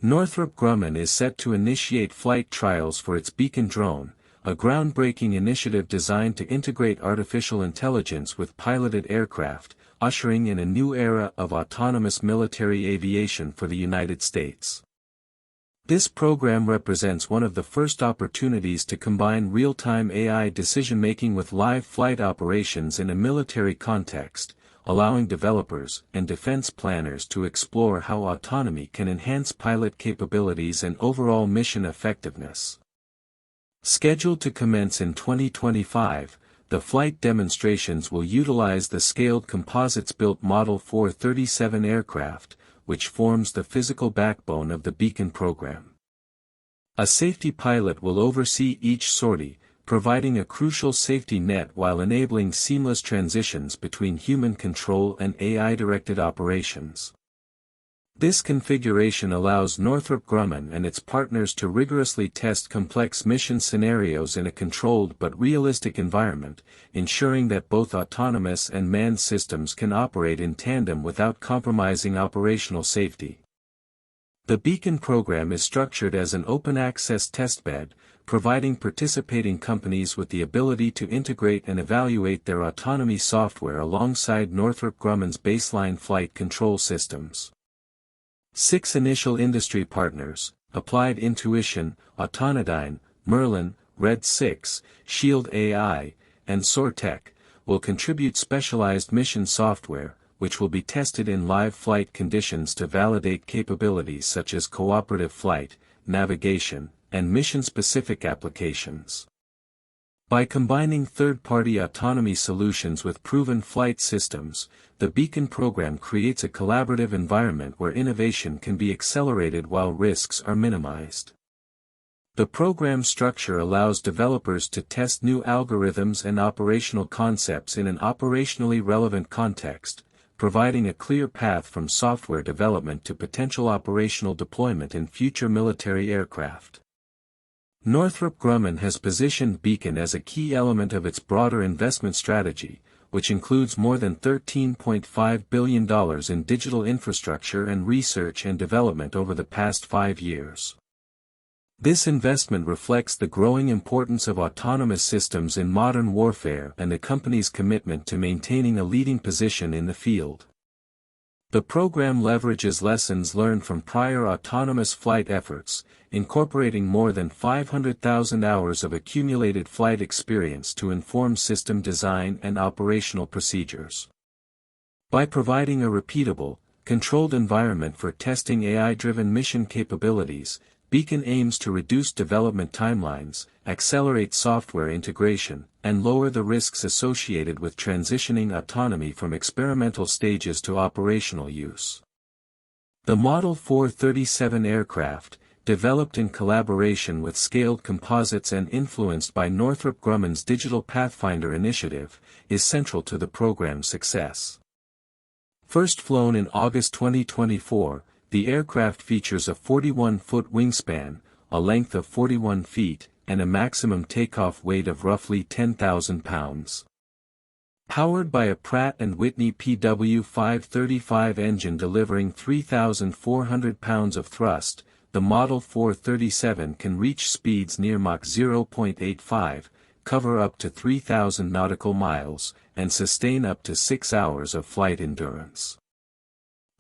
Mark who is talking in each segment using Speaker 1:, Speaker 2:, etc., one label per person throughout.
Speaker 1: Northrop Grumman is set to initiate flight trials for its Beacon drone, a groundbreaking initiative designed to integrate artificial intelligence with piloted aircraft, ushering in a new era of autonomous military aviation for the United States. This program represents one of the first opportunities to combine real-time AI decision-making with live flight operations in a military context, allowing developers and defense planners to explore how autonomy can enhance pilot capabilities and overall mission effectiveness. Scheduled to commence in 2025, the flight demonstrations will utilize the scaled composites-built Model 437 aircraft, which forms the physical backbone of the Beacon program. A safety pilot will oversee each sortie, providing a crucial safety net while enabling seamless transitions between human control and AI-directed operations. This configuration allows Northrop Grumman and its partners to rigorously test complex mission scenarios in a controlled but realistic environment, ensuring that both autonomous and manned systems can operate in tandem without compromising operational safety. The Beacon program is structured as an open-access testbed, providing participating companies with the ability to integrate and evaluate their autonomy software alongside Northrop Grumman's baseline flight control systems. 6 initial industry partners, Applied Intuition, Autonodyne, Merlin, Red 6, Shield AI, and SoarTech, will contribute specialized mission software, which will be tested in live flight conditions to validate capabilities such as cooperative flight, navigation, and mission-specific applications. By combining third-party autonomy solutions with proven flight systems, the Beacon program creates a collaborative environment where innovation can be accelerated while risks are minimized. The program structure allows developers to test new algorithms and operational concepts in an operationally relevant context, providing a clear path from software development to potential operational deployment in future military aircraft. Northrop Grumman has positioned Beacon as a key element of its broader investment strategy, which includes more than $13.5 billion in digital infrastructure and research and development over the past 5 years. This investment reflects the growing importance of autonomous systems in modern warfare and the company's commitment to maintaining a leading position in the field. The program leverages lessons learned from prior autonomous flight efforts, incorporating more than 500,000 hours of accumulated flight experience to inform system design and operational procedures. By providing a repeatable, controlled environment for testing AI-driven mission capabilities, Beacon aims to reduce development timelines, accelerate software integration, and lower the risks associated with transitioning autonomy from experimental stages to operational use. The Model 437 aircraft, developed in collaboration with Scaled Composites and influenced by Northrop Grumman's Digital Pathfinder initiative, is central to the program's success. First flown in August 2024, the aircraft features a 41-foot wingspan, a length of 41 feet, and a maximum takeoff weight of roughly 10,000 pounds. Powered by a Pratt & Whitney PW535 engine delivering 3,400 pounds of thrust, the Model 437 can reach speeds near Mach 0.85, cover up to 3,000 nautical miles, and sustain up to 6 hours of flight endurance.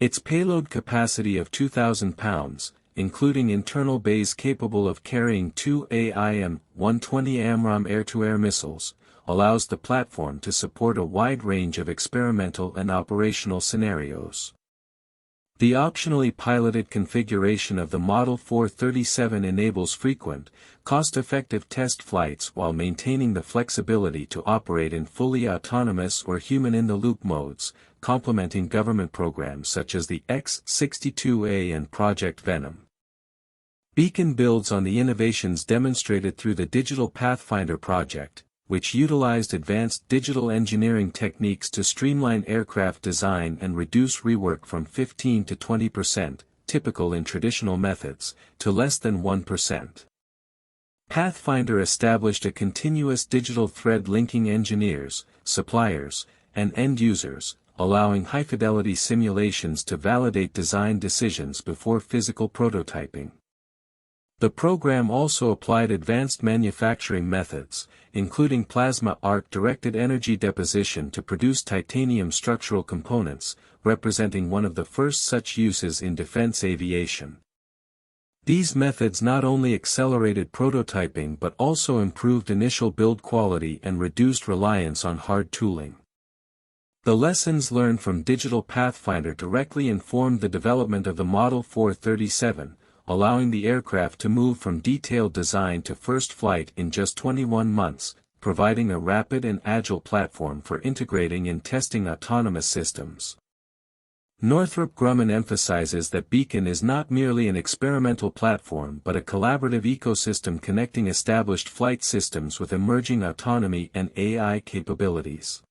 Speaker 1: Its payload capacity of 2,000 pounds, including internal bays capable of carrying 2 AIM-120 AMRAAM air-to-air missiles, allows the platform to support a wide range of experimental and operational scenarios. The optionally piloted configuration of the Model 437 enables frequent, cost-effective test flights while maintaining the flexibility to operate in fully autonomous or human-in-the-loop modes, complementing government programs such as the X-62A and Project Venom. Beacon builds on the innovations demonstrated through the Digital Pathfinder project, which utilized advanced digital engineering techniques to streamline aircraft design and reduce rework from 15 to 20%, typical in traditional methods, to less than 1%. Pathfinder established a continuous digital thread linking engineers, suppliers, and end users, allowing high-fidelity simulations to validate design decisions before physical prototyping. The program also applied advanced manufacturing methods, including plasma arc-directed energy deposition to produce titanium structural components, representing one of the first such uses in defense aviation. These methods not only accelerated prototyping but also improved initial build quality and reduced reliance on hard tooling. The lessons learned from Digital Pathfinder directly informed the development of the Model 437, allowing the aircraft to move from detailed design to first flight in just 21 months, providing a rapid and agile platform for integrating and testing autonomous systems. Northrop Grumman emphasizes that Beacon is not merely an experimental platform but a collaborative ecosystem connecting established flight systems with emerging autonomy and AI capabilities.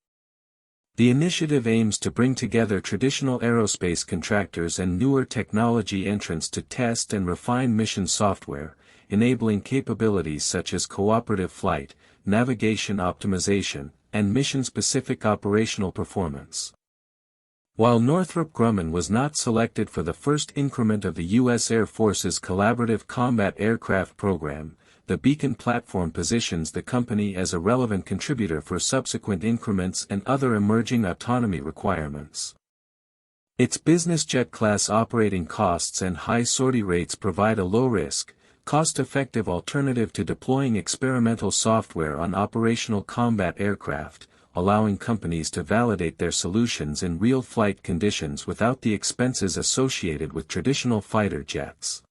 Speaker 1: The initiative aims to bring together traditional aerospace contractors and newer technology entrants to test and refine mission software, enabling capabilities such as cooperative flight, navigation optimization, and mission-specific operational performance. While Northrop Grumman was not selected for the first increment of the U.S. Air Force's Collaborative Combat Aircraft program, the Beacon platform positions the company as a relevant contributor for subsequent increments and other emerging autonomy requirements. Its business jet class operating costs and high sortie rates provide a low-risk, cost-effective alternative to deploying experimental software on operational combat aircraft, allowing companies to validate their solutions in real flight conditions without the expenses associated with traditional fighter jets.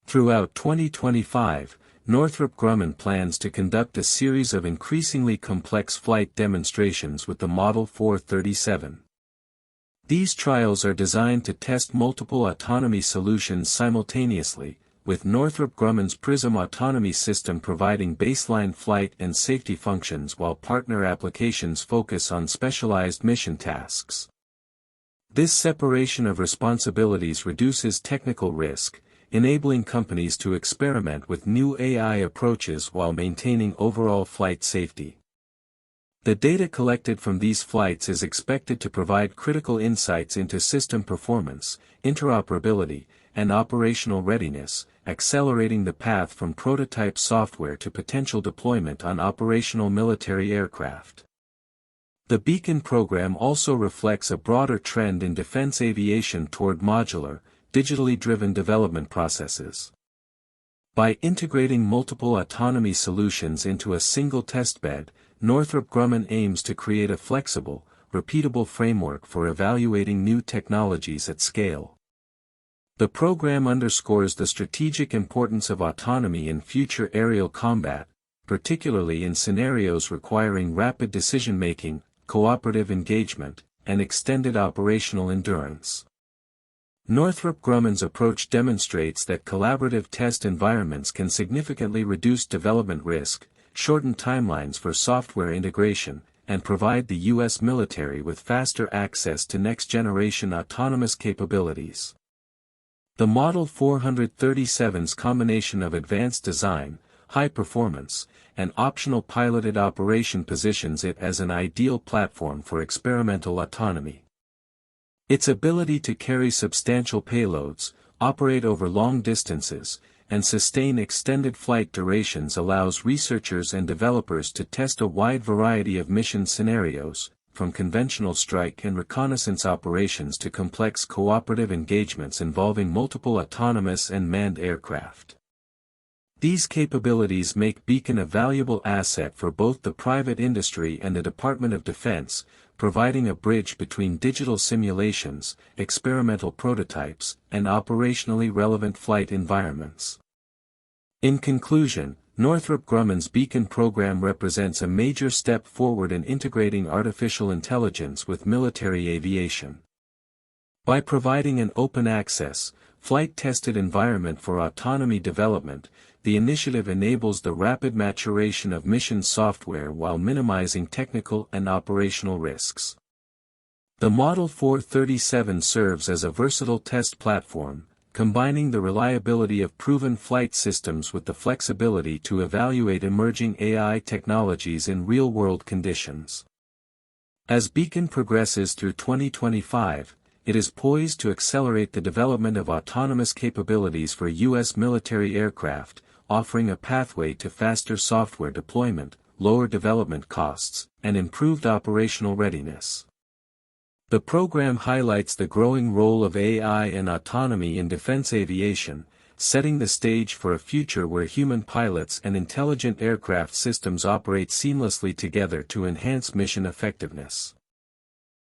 Speaker 1: Throughout 2025, Northrop Grumman plans to conduct a series of increasingly complex flight demonstrations with the Model 437. These trials are designed to test multiple autonomy solutions simultaneously, with Northrop Grumman's PRISM autonomy system providing baseline flight and safety functions while partner applications focus on specialized mission tasks. This separation of responsibilities reduces technical risk, enabling companies to experiment with new AI approaches while maintaining overall flight safety. The data collected from these flights is expected to provide critical insights into system performance, interoperability, and operational readiness, accelerating the path from prototype software to potential deployment on operational military aircraft. The Beacon program also reflects a broader trend in defense aviation toward modular, digitally driven development processes. By integrating multiple autonomy solutions into a single testbed, Northrop Grumman aims to create a flexible, repeatable framework for evaluating new technologies at scale. The program underscores the strategic importance of autonomy in future aerial combat, particularly in scenarios requiring rapid decision-making, cooperative engagement, and extended operational endurance. Northrop Grumman's approach demonstrates that collaborative test environments can significantly reduce development risk, shorten timelines for software integration, and provide the U.S. military with faster access to next-generation autonomous capabilities. The Model 437's combination of advanced design, high performance, and optional piloted operation positions it as an ideal platform for experimental autonomy. Its ability to carry substantial payloads, operate over long distances, and sustain extended flight durations allows researchers and developers to test a wide variety of mission scenarios, from conventional strike and reconnaissance operations to complex cooperative engagements involving multiple autonomous and manned aircraft. These capabilities make Beacon a valuable asset for both the private industry and the Department of Defense, providing a bridge between digital simulations, experimental prototypes, and operationally relevant flight environments. In conclusion, Northrop Grumman's Beacon program represents a major step forward in integrating artificial intelligence with military aviation. By providing an open-access, flight-tested environment for autonomy development, the initiative enables the rapid maturation of mission software while minimizing technical and operational risks. The Model 437 serves as a versatile test platform, combining the reliability of proven flight systems with the flexibility to evaluate emerging AI technologies in real-world conditions. As Beacon progresses through 2025, it is poised to accelerate the development of autonomous capabilities for U.S. military aircraft, offering a pathway to faster software deployment, lower development costs, and improved operational readiness. The program highlights the growing role of AI and autonomy in defense aviation, setting the stage for a future where human pilots and intelligent aircraft systems operate seamlessly together to enhance mission effectiveness.